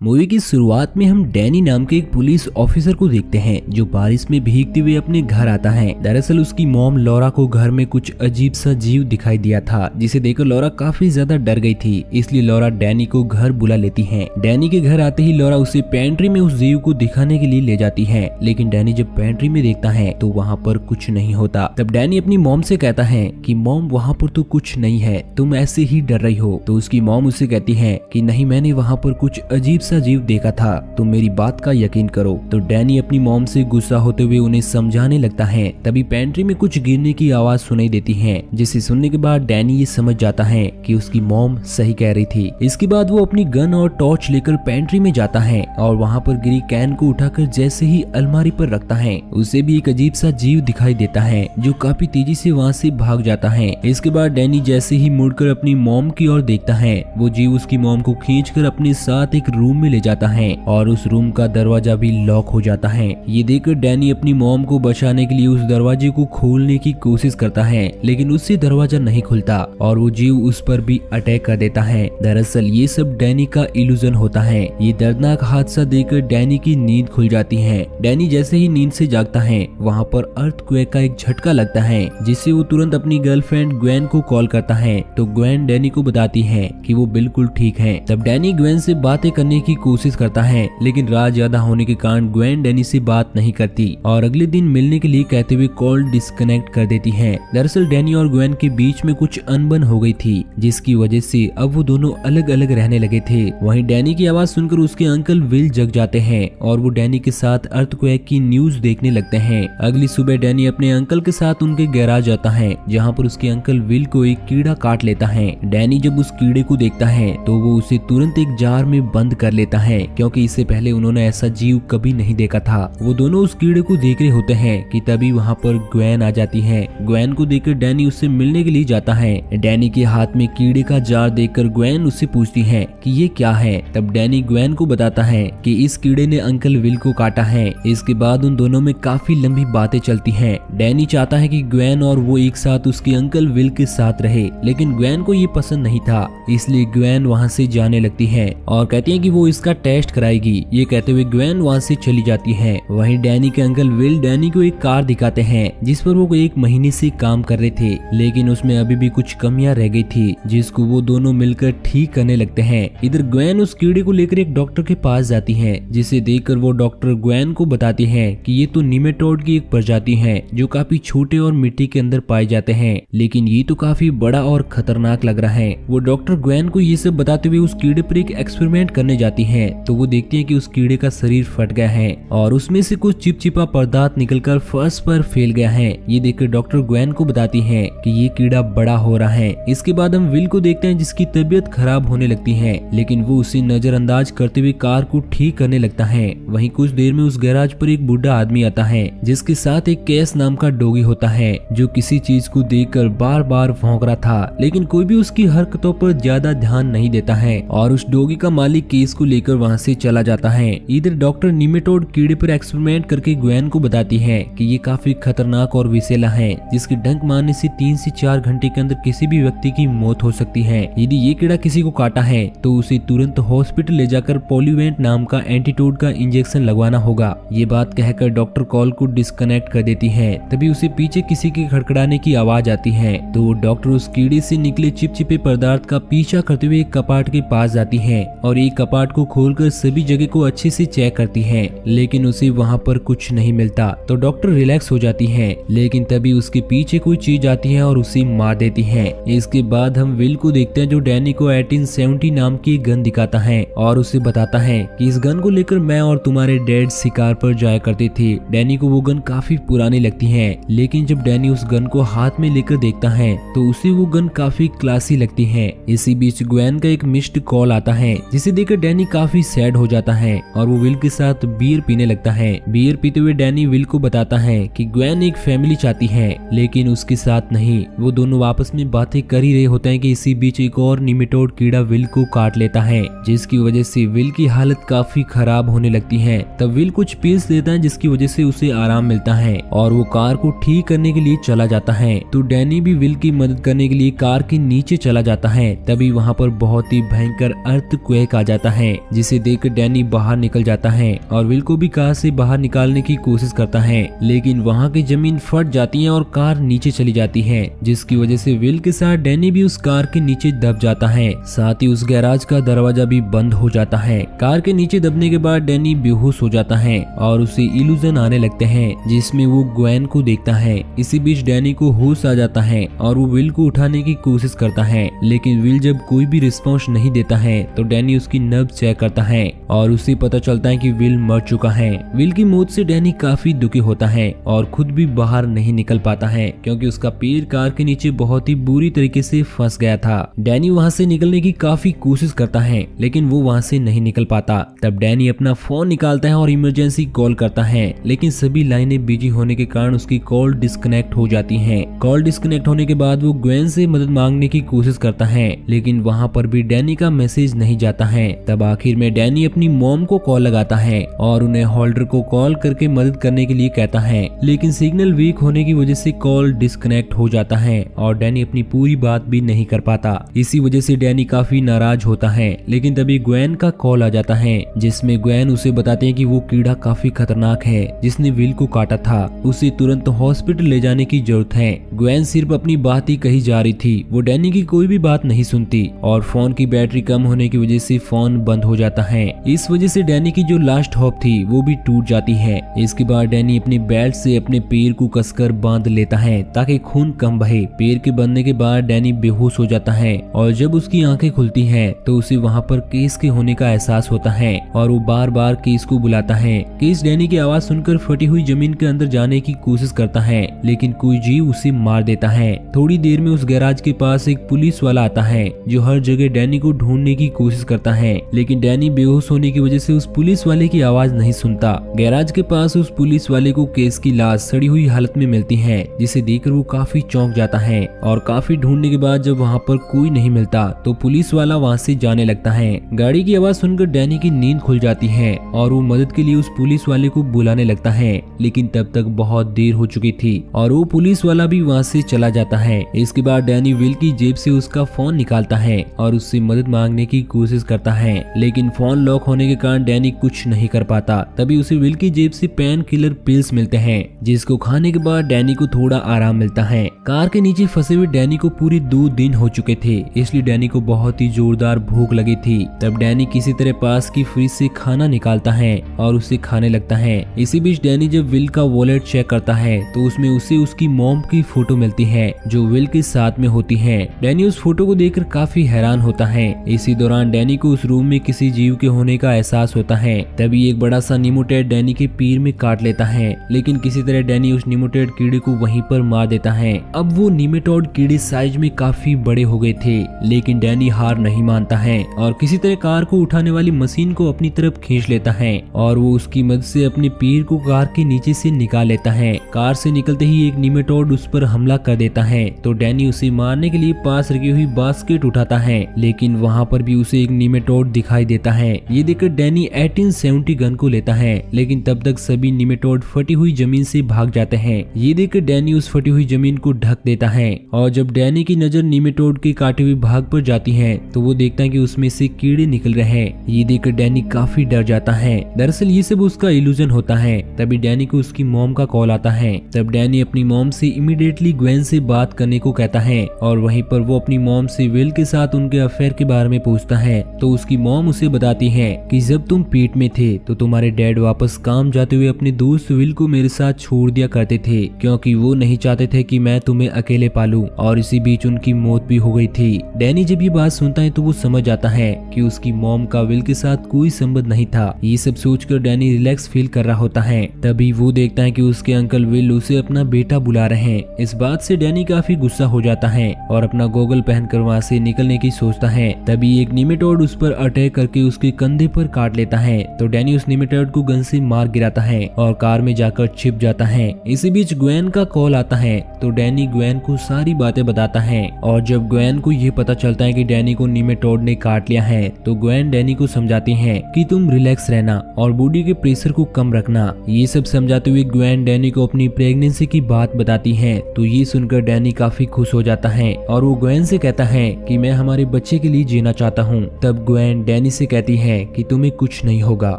Movie की शुरुआत में हम डैनी नाम के एक पुलिस ऑफिसर को देखते हैं जो बारिश में भीगते हुए अपने घर आता है। दरअसल उसकी मॉम लॉरा को घर में कुछ अजीब सा जीव दिखाई दिया था, जिसे देखकर लॉरा काफी ज्यादा डर गई थी। इसलिए लॉरा डैनी को घर बुला लेती है। डैनी के घर आते ही लॉरा उसे पेंट्री में उस जीव को दिखाने के लिए ले जाती है, लेकिन डैनी जब पेंट्री में देखता है तो वहाँ पर कुछ नहीं होता। तब डैनी अपनी मॉम से कहता है कि मॉम वहाँ पर तो कुछ नहीं है, तुम ऐसे ही डर रही हो। तो उसकी मॉम उसे कहती है कि नहीं, मैंने वहाँ पर कुछ अजीब सा जीव देखा था, तुम मेरी बात का यकीन करो। तो डैनी अपनी मॉम से गुस्सा होते हुए उन्हें समझाने लगता है। तभी पेंट्री में कुछ गिरने की आवाज सुनाई देती है, जिसे सुनने के बाद डैनी ये समझ जाता है कि उसकी मॉम सही कह रही थी। इसके बाद वो अपनी गन और टॉर्च लेकर पेंट्री में जाता है और वहाँ पर गिरी कैन को उठाकर जैसे ही अलमारी पर रखता है, उसे भी एक अजीब सा जीव दिखाई देता है जो काफी तेजी से वहाँ से भाग जाता है। इसके बाद डैनी जैसे ही मुड़कर अपनी मॉम की ओर देखता है, वो जीव उसकी मॉम को खींचकर अपने साथ एक रूम में ले जाता है और उस रूम का दरवाजा भी लॉक हो जाता है। ये देखकर डैनी अपनी मॉम को बचाने के लिए उस दरवाजे को खोलने की कोशिश करता है, लेकिन उससे दरवाजा नहीं खुलता और वो जीव उस पर भी अटैक कर देता है। दरअसल ये सब डैनी का इल्यूजन होता है। ये दर्दनाक हादसा देखकर डैनी की नींद खुल जाती है। डैनी जैसे ही नींद से जागता है, वहाँ पर अर्थक्वेक का एक झटका लगता है, जिससे वो तुरंत अपनी गर्लफ्रेंड ग्वेन को कॉल करता है। तो ग्वेन डैनी को बताती है कि वो बिल्कुल ठीक है। तब डैनी ग्वेन से बातें करने की कोशिश करता है, लेकिन रात ज्यादा होने के कारण ग्वेन डैनी से बात नहीं करती और अगले दिन मिलने के लिए कहते हुए कॉल डिस्कनेक्ट कर देती है। दरअसल डैनी और ग्वेन के बीच में कुछ अनबन हो गई थी, जिसकी वजह से अब वो दोनों अलग अलग रहने लगे थे। वहीं डैनी की आवाज सुनकर उसके अंकल विल जग जाते हैं और वो डैनी के साथ अर्थक्वेक की न्यूज देखने लगते हैं। अगली सुबह डैनी अपने अंकल के साथ उनके गैराज आता है, जहाँ पर उसके अंकल विल को एक कीड़ा काट लेता है। डैनी जब उस कीड़े को देखता है तो वो उसे तुरंत एक जार में बंद कर लेता है, क्योंकि इससे पहले उन्होंने ऐसा जीव कभी नहीं देखा था। वो दोनों उस कीड़े को देख रहे होते हैं कि तभी वहाँ पर ग्वेन आ जाती है। ग्वेन को देखकर डैनी उससे मिलने के लिए जाता है। डैनी के हाथ में कीड़े का जार देखकर ग्वेन उससे पूछती है कि ये क्या है। तब डैनी ग्वेन को बताता है कि इस कीड़े ने अंकल विल को काटा है। इसके बाद उन दोनों में काफी लंबी बातें चलती हैं। डैनी चाहता है कि ग्वेन और वो एक साथ उसके अंकल विल के साथ रहे, लेकिन ग्वेन को ये पसंद नहीं था, इसलिए ग्वेन वहाँ से जाने लगती है और कहती है कि वो इसका टेस्ट कराएगी। ये कहते हुए ग्वेन वहाँ से चली जाती है। वहीं डैनी के अंकल विल डैनी को एक कार दिखाते हैं, जिस पर वो एक महीने से काम कर रहे थे, लेकिन उसमें अभी भी कुछ कमियां रह गई थी, जिसको वो दोनों मिलकर ठीक करने लगते हैं। इधर ग्वेन उस कीड़े को लेकर एक डॉक्टर के पास जाती है, जिसे देखकर वो डॉक्टर ग्वेन को बताती है कि ये तो निमेटोड की एक प्रजाति है जो काफी छोटे और मिट्टी के अंदर पाए जाते हैं, लेकिन ये तो काफी बड़ा और खतरनाक लग रहा है। वो डॉक्टर ग्वेन को ये सब बताते हुए उस कीड़े पर एक एक्सपेरिमेंट करने जाती है। तो वो देखती है कि उस कीड़े का शरीर फट गया है और उसमें से कुछ चिपचिपा पदार्थ निकलकर फर्श पर फैल गया है। ये देखकर डॉक्टर ग्वेन को बताती है कि ये कीड़ा बड़ा हो रहा है। इसके बाद हम विल को देखते हैं, जिसकी तबीयत खराब होने लगती है, लेकिन वो उसे नजरअंदाज करते हुए कार को ठीक करने लगता है। वहीं कुछ देर में उस गैराज पर एक बूढ़ा आदमी आता है, जिसके साथ एक केस नाम का डॉगी होता है, जो किसी चीज को देखकर बार बार भौंक रहा था, लेकिन कोई भी उसकी हरकतों पर ज्यादा ध्यान नहीं देता है और उस डॉगी का मालिक केस को लेकर वहाँ से चला जाता है। इधर डॉक्टर निमेटोड कीड़े पर एक्सपेरिमेंट करके ग्वेन को बताती है कि ये काफी खतरनाक और विषैला है, जिसके डंक मारने से 3 से 4 घंटे के अंदर किसी भी व्यक्ति की मौत हो सकती है। यदि ये कीड़ा किसी को काटा है तो उसे तुरंत हॉस्पिटल ले जाकर पॉलीवेंट नाम का एंटीटोड का इंजेक्शन लगवाना होगा। ये बात कहकर डॉक्टर कॉल को डिस्कनेक्ट कर देती है। तभी उसे पीछे किसी के खड़खड़ाने की आवाज आती है, तो वो डॉक्टर उस कीड़े से निकले चिपचिपे पदार्थ का पीछा करते हुए एक कपाट के पास जाती है और एक कपाट को खोलकर सभी जगह को अच्छे से चेक करती है, लेकिन उसे वहाँ पर कुछ नहीं मिलता। तो डॉक्टर रिलैक्स हो जाती है, लेकिन तभी उसके पीछे कोई चीज आती है और उसे मार देती है। इसके बाद हम विल को देखते हैं, जो डैनी को 1870 नाम की गन दिखाता है और उसे बताता है कि इस गन को लेकर मैं और तुम्हारे डैड शिकार पर जाया करते थे। डैनी को वो गन काफी पुरानी लगती है, लेकिन जब डैनी उस गन को हाथ में लेकर देखता है तो उसे वो गन काफी क्लासी लगती है। इसी बीच ग्वेन का एक मिस्ड कॉल आता है, जिसे देखकर डैनी काफी सैड हो जाता है और वो विल के साथ बियर पीने लगता है। बियर पीते हुए डैनी विल को बताता है कि ग्वेन एक फैमिली चाहती है, लेकिन उसके साथ नहीं। वो दोनों आपस में बातें कर ही रहे होते हैं कि इसी बीच एक और निमेटोड कीड़ा विल को काट लेता है, जिसकी वजह से विल की हालत काफी खराब होने लगती है। तब विल कुछ पिल्स देता है, जिसकी वजह से उसे आराम मिलता है और वो कार को ठीक करने के लिए चला जाता है। तो डैनी भी विल की मदद करने के लिए कार के नीचे चला जाता है। तभी वहाँ पर बहुत ही भयंकर अर्थक्वेक आ जाता है, है, जिसे देखकर डैनी बाहर निकल जाता है और विल को भी कार से बाहर निकालने की कोशिश करता है, लेकिन वहाँ की जमीन फट जाती है और कार नीचे चली जाती है, जिसकी वजह से विल के साथ डैनी भी उस कार के नीचे दब जाता है। साथ ही उस गैराज का दरवाजा भी बंद हो जाता है। कार के नीचे दबने के बाद डैनी बेहोश हो जाता है और उसे इल्यूजन आने लगते हैं, जिसमें वो ग्वेन को देखता है। इसी बीच डैनी को होश आ जाता है और वो विल को उठाने की कोशिश करता है, लेकिन विल जब कोई भी रिस्पॉन्स नहीं देता है तो डैनी उसकी नब्ज चेक करता है और उसे पता चलता है कि विल मर चुका है। विल की मौत से डैनी काफी दुखी होता है और खुद भी बाहर नहीं निकल पाता है, क्योंकि उसका पैर कार के नीचे बहुत ही बुरी तरीके से फंस गया था। डैनी वहाँ से निकलने की काफी कोशिश करता है, लेकिन वो वहाँ से नहीं निकल पाता। तब डैनी अपना फोन निकालता है और इमरजेंसी कॉल करता है, लेकिन सभी लाइनें बिजी होने के कारण उसकी कॉल डिस्कनेक्ट हो जाती है। कॉल डिस्कनेक्ट होने के बाद वो ग्वेन से मदद मांगने की कोशिश करता है, लेकिन वहाँ पर भी डैनी का मैसेज नहीं जाता है। तब आखिर में डैनी अपनी मॉम को कॉल लगाता है और उन्हें होल्डर को कॉल करके मदद करने के लिए कहता है, लेकिन सिग्नल वीक होने की वजह से कॉल डिस्कनेक्ट हो जाता है और डैनी अपनी पूरी बात भी नहीं कर पाता। इसी वजह से डैनी काफी नाराज होता है, लेकिन तभी ग्वेन का कॉल आ जाता है, जिसमें ग्वेन उसे बताते हैं कि वो कीड़ा काफी खतरनाक है जिसने विल को काटा था, उसे तुरंत हॉस्पिटल ले जाने की जरूरत है। ग्वेन सिर्फ अपनी बात ही कही जा रही थी, वो डैनी की कोई भी बात नहीं सुनती और फोन की बैटरी कम होने की वजह से फोन बंद हो जाता है। इस वजह से डैनी की जो लास्ट होप थी वो भी टूट जाती है। इसके बाद डैनी अपने बेल्ट से अपने पैर को कसकर बांध लेता है ताकि खून कम बहे। पैर के बंधने के बाद डैनी बेहोश हो जाता है और जब उसकी आंखें खुलती हैं तो उसे वहाँ पर केस के होने का एहसास होता है और वो बार बार केस को बुलाता है। केस डैनी की आवाज सुनकर फटी हुई जमीन के अंदर जाने की कोशिश करता है, लेकिन कोई जीव उसे मार देता है। थोड़ी देर में उस गैराज के पास एक पुलिस वाला आता है जो हर जगह डैनी को ढूंढने की कोशिश करता है, लेकिन डैनी बेहोश होने की वजह से उस पुलिस वाले की आवाज नहीं सुनता। गैराज के पास उस पुलिस वाले को केस की लाश सड़ी हुई हालत में मिलती है, जिसे देखकर वो काफी चौंक जाता है और काफी ढूंढने के बाद जब वहाँ पर कोई नहीं मिलता तो पुलिस वाला वहाँ से जाने लगता है। गाड़ी की आवाज सुनकर डैनी की नींद खुल जाती है और वो मदद के लिए उस पुलिस वाले को बुलाने लगता है, लेकिन तब तक बहुत देर हो चुकी थी और वो पुलिस वाला भी वहाँ से चला जाता है। इसके बाद डैनी विल की जेब से उसका फोन निकालता है और उससे मदद मांगने की कोशिश करता है, लेकिन फोन लॉक होने के कारण डैनी कुछ नहीं कर पाता। तभी उसे विल की जेब से पेन किलर पिल्स मिलते हैं, जिसको खाने के बाद डैनी को थोड़ा आराम मिलता है। कार के नीचे फंसे हुए डैनी को पूरे 2 दिन हो चुके थे, इसलिए डैनी को बहुत ही जोरदार भूख लगी थी। तब डैनी किसी तरह पास की फ्रिज से खाना निकालता है और उसे खाने लगता है। इसी बीच डैनी जब विल का वॉलेट चेक करता है तो उसमें उसे उसकी मॉम की फोटो मिलती है जो विल के साथ में होती है। डैनी उस फोटो को देखकर काफी हैरान होता है। इसी दौरान डैनी को उस रूम में किसी जीव के होने का एहसास होता है। तभी एक बड़ा सा निमोटेड डैनी के पैर में काट लेता है, लेकिन किसी तरह डैनी उस निमोटेड कीड़े को वहीं पर मार देता है। अब वो निमेटोड कीड़े साइज में काफी बड़े हो गए थे, लेकिन डैनी हार नहीं मानता है और किसी तरह कार को उठाने वाली मशीन को अपनी तरफ खींच लेता है और वो उसकी मदद से अपने पैर को कार के नीचे से निकाल लेता है। कार से निकलते ही एक निमेटोड उस पर हमला कर देता है तो डैनी उसे मारने के लिए पास रखी हुई बास्केट उठाता है, लेकिन वहाँ पर भी उसे एक निमेटोड दिखाई देता है। ये देखकर डैनी 1870 गन को लेता है, लेकिन तब तक सभी निमेटोड फटी हुई जमीन से भाग जाते हैं। ये देखकर डैनी उस फटी हुई जमीन को ढक देता है और जब डैनी की नजर निमेटोड के काटे हुए भाग पर जाती है तो वो देखता है कि उसमें से कीड़े निकल रहे हैं। ये देखकर डैनी काफी डर जाता है। दरअसल ये सब उसका इल्यूजन होता है। तभी डैनी को उसकी मॉम का कॉल आता है। तब डैनी अपनी मॉम से इमीडिएटली ग्वेन से बात करने को कहता है और वहीं पर वो अपनी मॉम से विल के साथ उनके अफेयर के बारे में पूछता है तो उसकी मॉम उसे बताती है कि जब तुम पेट में थे तो तुम्हारे डैड वापस काम जाते हुए अपने दोस्त विल को मेरे साथ छोड़ दिया करते थे, क्योंकि वो नहीं चाहते थे कि मैं तुम्हें अकेले पालूं, और इसी बीच उनकी मौत भी हो गई थी। डैनी जब ये बात सुनता है तो वो समझ जाता है कि उसकी मॉम का विल के साथ कोई संबंध नहीं था। ये सब सोचकर डैनी रिलैक्स फील कर रहा होता है। तभी वो देखता है कि उसके अंकल विल उसे अपना बेटा बुला रहे हैं। इस बात से डैनी काफी गुस्सा हो जाता है और अपना गोगल पहनकर वहाँ से निकलने की सोचता है। तभी एक निमेटोड उस पर अटैक करके उसके कंधे पर काट लेता है तो डैनी उस निमेटोड को गन से मार गिराता है और कार में जाकर छिप जाता है। इसी बीच ग्वेन का कॉल आता है तो डैनी ग्वेन को सारी बातें बताता है और जब ग्वेन को ये पता चलता है कि डैनी को निमेटोड ने काट लिया है तो ग्वेन डैनी को समझाती है कि तुम रिलैक्स रहना और बॉडी के प्रेशर को कम रखना। ये सब समझाते हुए ग्वेन डैनी को अपनी प्रेगनेंसी की बात बताती है तो ये सुनकर डैनी काफी खुश हो जाता है और वो ग्वेन से कहता है कि मैं हमारे बच्चे के लिए जीना चाहता हूँ। तब ग्वेन डैनी डैनी से कहती है कि तुम्हें कुछ नहीं होगा,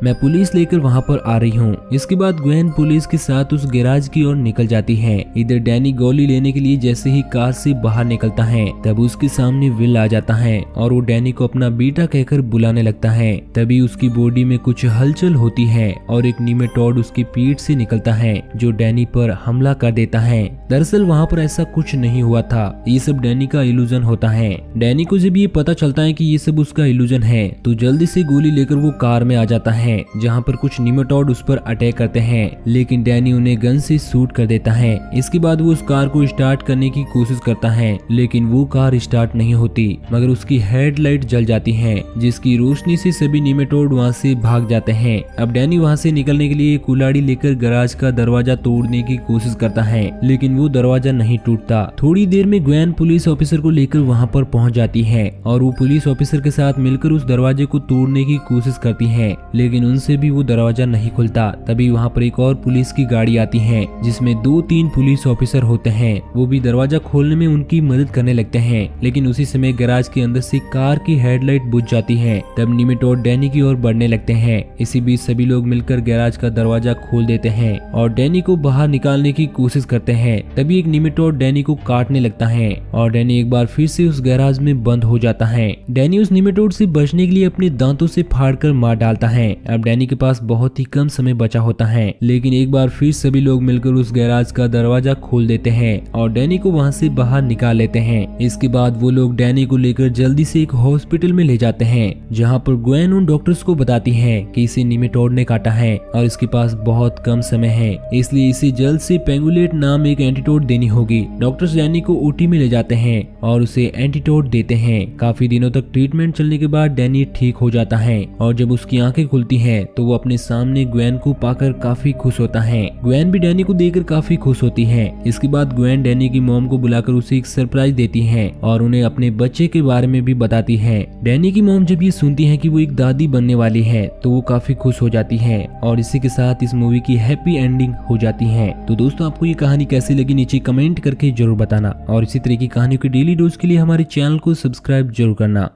मैं पुलिस लेकर वहाँ पर आ रही हूँ। इसके बाद ग्वेन पुलिस के साथ उस गैराज की ओर निकल जाती है। इधर डैनी गोली लेने के लिए जैसे ही कार से बाहर निकलता है तब उसके सामने विल आ जाता है और वो डैनी को अपना बेटा कहकर बुलाने लगता है। तभी उसकी बॉडी में कुछ हलचल होती है और एक नीमेटोड उसकी पीठ से निकलता है जो डैनी पर हमला कर देता है। दरअसल वहाँ पर ऐसा कुछ नहीं हुआ था, ये सब डैनी का इल्यूजन होता है। डैनी को जब ये पता चलता है कि ये सब उसका इल्यूजन है तो जल्दी से गोली लेकर वो कार में आ जाता है जहाँ पर कुछ नीमेटोड उस पर अटैक करते हैं, लेकिन डैनी उन्हें गन से शूट कर देता है। इसके बाद वो उस कार को स्टार्ट करने की कोशिश करता है लेकिन वो कार स्टार्ट नहीं होती मगर उसकी हेडलाइट जल जाती है जिसकी रोशनी से सभी नीमेटोड वहाँ से भाग जाते हैं। अब डैनी वहाँ से निकलने के लिए कुल्हाड़ी लेकर गैराज का दरवाजा तोड़ने की कोशिश करता है लेकिन वो दरवाजा नहीं टूटता। थोड़ी देर में ग्वेन पुलिस ऑफिसर को लेकर वहाँ पर पहुँच जाती है और वो पुलिस ऑफिसर के साथ मिलकर उस दरवाजे को तोड़ने की कोशिश करती है लेकिन उनसे भी वो दरवाजा नहीं खुलता। तभी वहाँ पर एक और पुलिस की गाड़ी आती है जिसमें 2-3 पुलिस ऑफिसर होते हैं, वो भी दरवाजा खोलने में उनकी मदद करने लगते हैं। लेकिन उसी समय गैराज के अंदर से कार की हेडलाइट बुझ जाती है। तब नीमेटोड डैनी की ओर बढ़ने लगते हैं। इसी बीच सभी लोग मिलकर गैराज का दरवाजा खोल देते हैं और डैनी को बाहर निकालने की कोशिश करते हैं। तभी एक नीमेटोड डैनी को काटने लगता है और डैनी एक बार फिर से उस गैराज में बंद हो जाता है। डैनी उस नीमेटोड से बचने के लिए अपने दांतों से फाड़कर मार डालता है। अब डैनी के पास बहुत ही कम समय बचा होता है लेकिन एक बार फिर सभी लोग मिलकर उस गैराज का दरवाजा खोल देते हैं और डैनी को वहां से बाहर निकाल लेते हैं। इसके बाद वो लोग डैनी को लेकर जल्दी से एक हॉस्पिटल में ले जाते हैं जहां पर ग्वेन उन डॉक्टर्स को बताती है कि इसे नीमेटोड ने काटा है और इसके पास बहुत कम समय है, इसलिए इसे जल्द से पेंगुलेट नाम एक एंटीटोड देनी होगी। डॉक्टर्स डैनी को ओटी में ले जाते हैं और उसे एंटीटोड देते हैं। काफी दिनों तक ट्रीटमेंट चलने के बाद डैनी ठीक हो जाता है और जब उसकी आंखें खुलती हैं तो वो अपने सामने ग्वेन को पाकर काफी खुश होता है। ग्वेन भी डैनी को देखकर काफी खुश होती है। इसके बाद ग्वेन डैनी की मॉम को बुलाकर उसे एक सरप्राइज देती है और उन्हें अपने बच्चे के बारे में भी बताती है। डैनी की मॉम जब ये सुनती है कि वो एक दादी बनने वाली है तो वो काफी खुश हो जाती है और इसी के साथ इस मूवी की हैप्पी एंडिंग हो जाती है। तो दोस्तों आपको ये कहानी कैसी लगी नीचे कमेंट करके जरूर बताना और इसी तरह की कहानियों की डेली डोज के लिए हमारे चैनल को सब्सक्राइब जरूर करना।